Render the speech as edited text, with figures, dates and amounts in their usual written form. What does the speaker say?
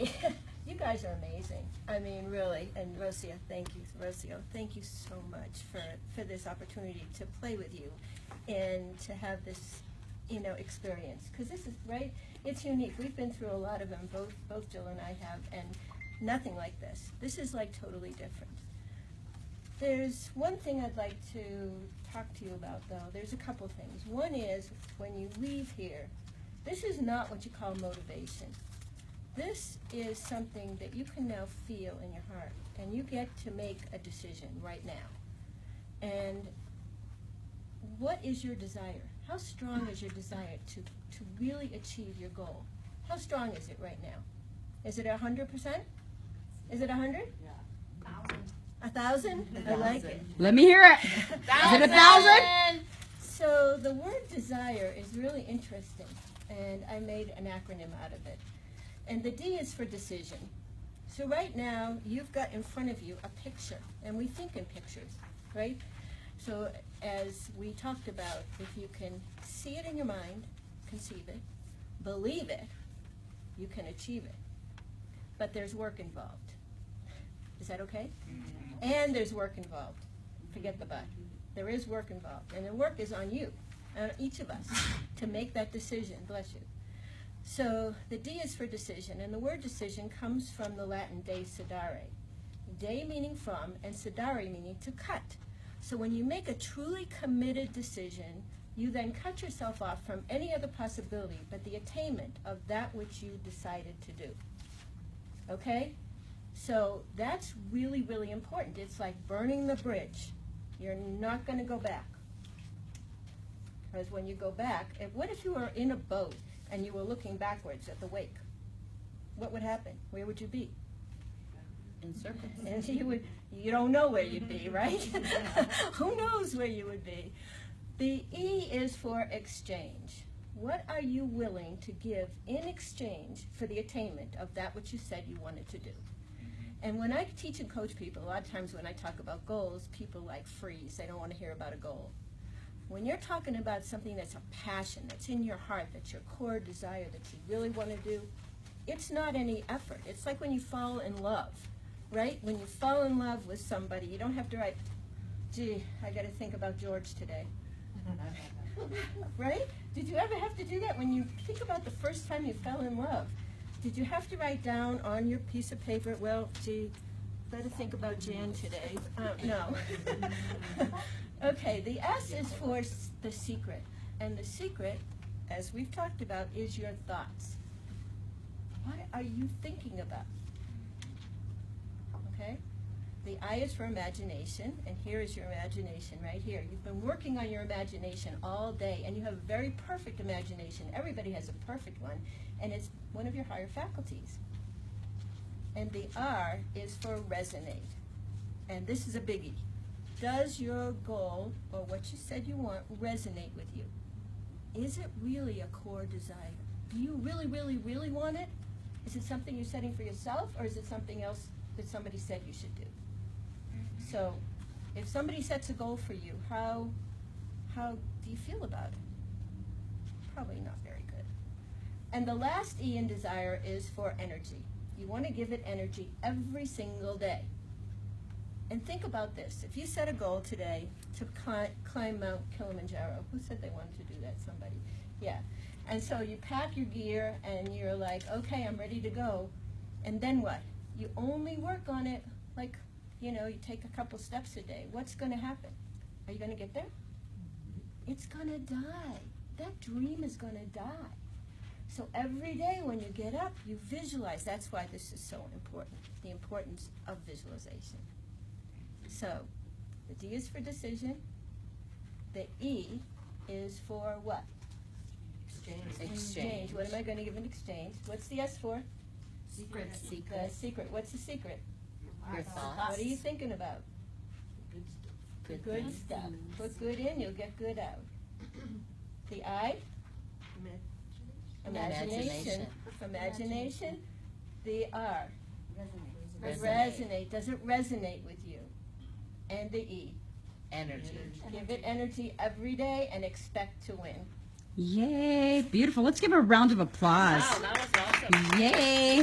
mean, you guys are amazing. I mean, really. And Rocio, thank you. Rocio, thank you so much for this opportunity to play with you and to have this, experience. Because this is, right, it's unique. We've been through a lot of them, both Jill and I have, and nothing like this. This is like totally different. There's one thing I'd like to talk to you about, though. There's a couple things. One is, when you leave here, this is not what you call motivation. This is something that you can now feel in your heart, and you get to make a decision right now. And what is your desire? How strong is your desire to really achieve your goal? How strong is it right now? Is it 100%? Is it 100? Yeah. 1,000? I like it. Let me hear it. Is it 1,000? So the word desire is really interesting, and I made an acronym out of it. And the D is for decision. So right now, you've got in front of you a picture, and we think in pictures, right? So as we talked about, if you can see it in your mind, conceive it, believe it, you can achieve it. But there's work involved. Is that okay? And there's work involved. Forget the but. There is work involved. And the work is on you, on each of us, to make that decision. Bless you. So the D is for decision, and the word decision comes from the Latin de sedare. De meaning from, and sedare meaning to cut. So when you make a truly committed decision, you then cut yourself off from any other possibility but the attainment of that which you decided to do. Okay? So that's really, really important. It's like burning the bridge. You're not going to go back. Because when you go back, what if you were in a boat and you were looking backwards at the wake? What would happen? Where would you be? In circles. And you don't know where you'd be, right? Who knows where you would be? The E is for exchange. What are you willing to give in exchange for the attainment of that which you said you wanted to do? And when I teach and coach people, a lot of times when I talk about goals, people like freeze. They don't want to hear about a goal. When you're talking about something that's a passion, that's in your heart, that's your core desire, that you really want to do, it's not any effort. It's like when you fall in love, right? When you fall in love with somebody, you don't have to write, gee, I got to think about George today. Right? Did you ever have to do that when you think about the first time you fell in love? Did you have to write down on your piece of paper, well, gee, better think about Jan today? No. Okay, the S is for the secret. And the secret, as we've talked about, is your thoughts. What are you thinking about? Okay? The I is for imagination, and here is your imagination right here. You've been working on your imagination all day, and you have a very perfect imagination. Everybody has a perfect one, and it's one of your higher faculties. And the R is for resonate. And this is a biggie. Does your goal, or what you said you want, resonate with you? Is it really a core desire? Do you really, really, really want it? Is it something you're setting for yourself, or is it something else that somebody said you should do? So, if somebody sets a goal for you, how do you feel about it? Probably not very good. And the last E in desire is for energy. You want to give it energy every single day. And think about this. If you set a goal today to climb Mount Kilimanjaro, who said they wanted to do that? Somebody. Yeah. And so you pack your gear and you're like, okay, I'm ready to go. And then what? You only work on it like, you take a couple steps a day. What's going to happen? Are you going to get there? It's going to die. That dream is going to die. So every day when you get up, you visualize. That's why this is so important, the importance of visualization. So the D is for decision. The E is for what? Exchange. What am I going to give in exchange? What's the S for? Secret. The secret. What's the secret? Your thoughts. What are you thinking about? Good stuff. Put good in, you'll get good out. The I? Imagination. Imagination. The R? Resonate. Does it resonate with you? And the E? Energy. Give it energy every day and expect to win. Yay. Beautiful. Let's give a round of applause. Wow, that was awesome. Yay.